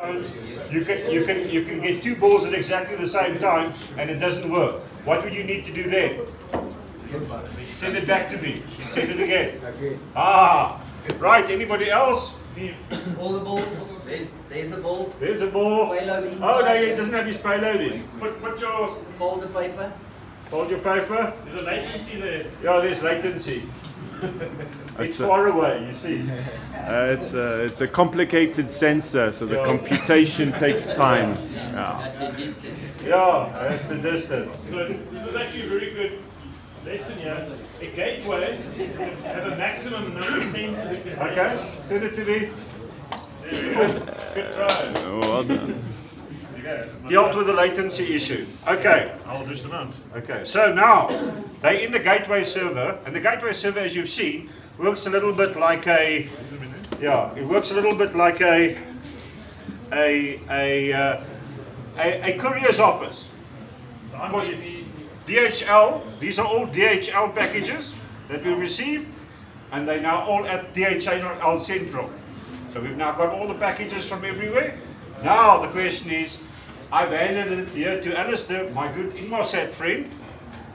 You can get two balls at exactly the same time and it doesn't work. What would you need to do then? Send it back to me. Send it again. Ah, right. Anybody else? All the balls. There's a ball. There's a ball. Payload inside. Oh no, it doesn't have his payload in. Put your Fold the paper. Hold your paper. There's a latency there. Yeah, there's latency. It's far away, you see. It's a complicated sensor, so the computation takes time. At the distance. Yeah, at the distance. So this is actually a very good lesson here. A gateway can have a maximum number of sensors it can Okay, have. send it to me. There we go. Good throw. Oh, well done. Dealt with the latency issue. Okay. I'll do some amount. Okay, so now they're in the gateway server, and the gateway server, as you've seen, works a little bit like a, it works a little bit like a courier's office. Of course, DHL, these are all DHL packages that we receive, and they're now all at DHL Central. So we've now got all the packages from everywhere. Now the question is, I've handed it here to Alistair, my good Inmarsat friend.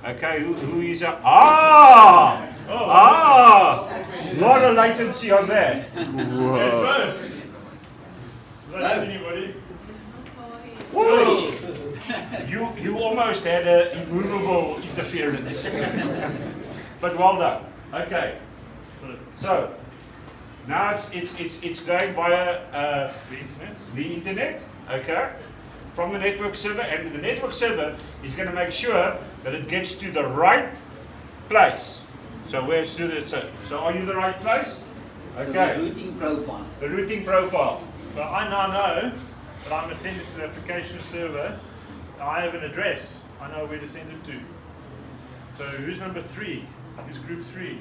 Okay, who is a lot of latency on that. Whoa. Is that anybody? Whoa. You almost had an immovable interference. But well done. Okay. So now it's going via the internet. Okay. From the network server, and the network server is going to make sure that it gets to the right place. So where's the so are you the right place? Okay. So the routing profile. The routing profile. So I now know that I'm going to send it to the application server. I have an address. I know where to send it to. So who's number 3? Who's group 3?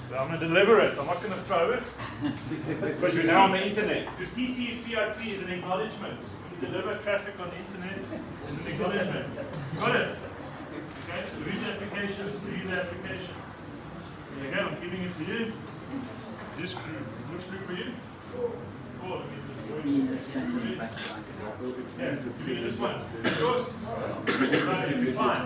So I'm going to deliver it. I'm not going to throw it. Because we're now on the internet. Because TCP/IP is an acknowledgement. When you deliver traffic on the internet, it's an acknowledgement. Got it? Okay, so who's the application? Who's the application? Okay, I'm giving it to you. This group. Which group are you? 4. Yeah, give me this one. Yours? Fine.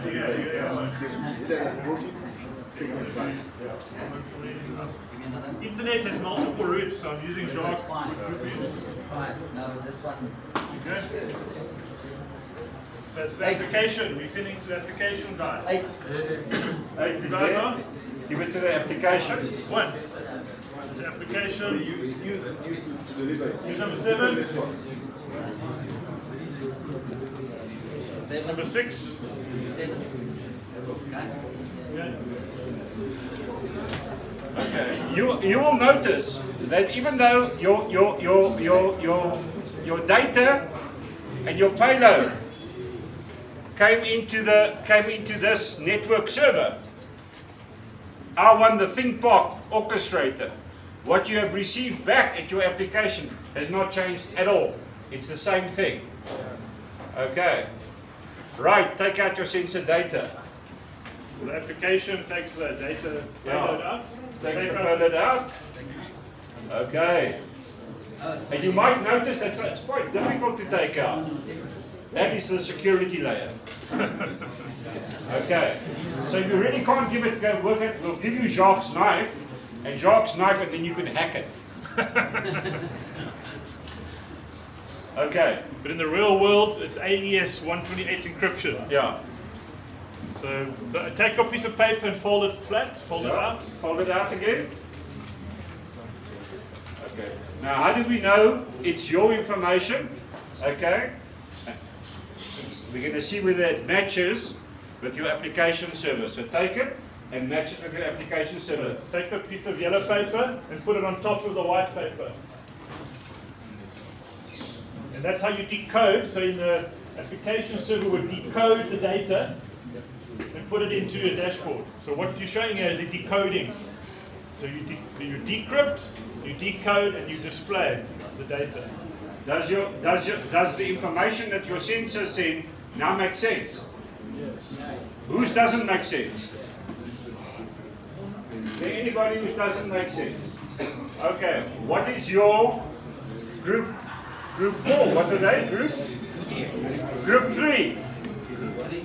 Internet has multiple routes, so I'm using Jacques. That's fine. No, but this one. Okay. So it's the application. We're sending it to the application guy. 8. You guys are? Give it to the application. 1. The application. Use number 7. Number 6. 7. Okay. Okay. You will notice that even though your data and your payload came into this network server, R1, the ThinkPark orchestrator, what you have received back at your application has not changed at all. It's the same thing. Okay. Right, take out your sensor data. So the application takes the data payload out. Takes the payload out. Okay. And you might notice that it's quite difficult to take out. That is the security layer. Okay. So you really can't give it, go work it. We'll give you Jacques' knife, and then you can hack it. Okay. But in the real world, it's AES 128 encryption. Yeah. So take a piece of paper and fold it flat, fold it out. Fold it out again. Okay. Now, how do we know it's your information? Okay. We're going to see whether it matches with your application server. So take it and match it with your application server. Take the piece of yellow paper and put it on top of the white paper. And that's how you decode. So in the application server would decode the data and put it into a dashboard. So what you're showing here is the decoding. So you decrypt, you decode, and you display the data. Does the information that your sensor send now make sense? Yes. Whose doesn't make sense? Is there anybody who doesn't make sense? Okay. What is your group Group 4, what are they? Group 3.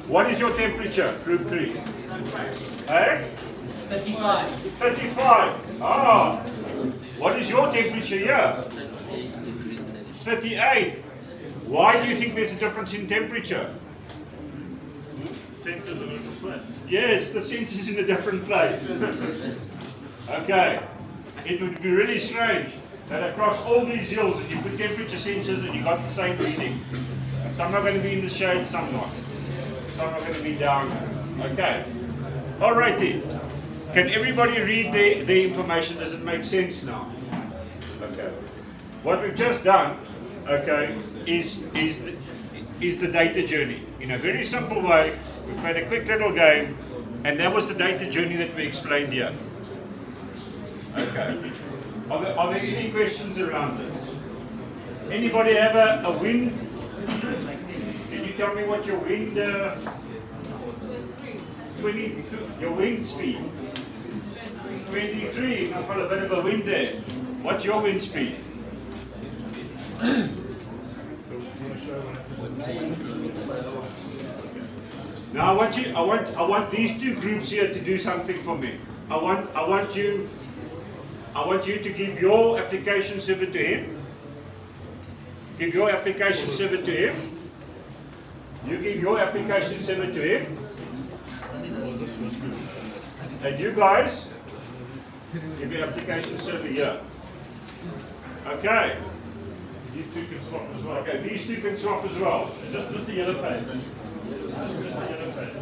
What is your temperature, group 3? Eh? 35. 35. Ah. What is your temperature here? 38. Why do you think there's a difference in temperature? Sensors in a different place. Yes, the sensor's in a different place. Okay. It would be really strange that across all these hills that you put temperature sensors and you got the same reading. Some are going to be in the shade, some not. Some are going to be down here. Okay. Alrighty. Can everybody read the information? Does it make sense now? Okay. What we've just done, okay, is the data journey. In a very simple way, we played a quick little game, and that was the data journey that we explained here. Okay. Are there any questions around this? Anybody have a wind? Can you tell me what your wind? 22. Your wind speed? 23. I've got a bit of a wind there. What's your wind speed? Now I want these two groups here to do something for me. I want you to give your application server to him. Give your application server to him. You give your application server to him. And you guys give your application server here. Okay. These two can swap as well. Okay, these two can swap as well. Just the yellow page. Just the yellow page.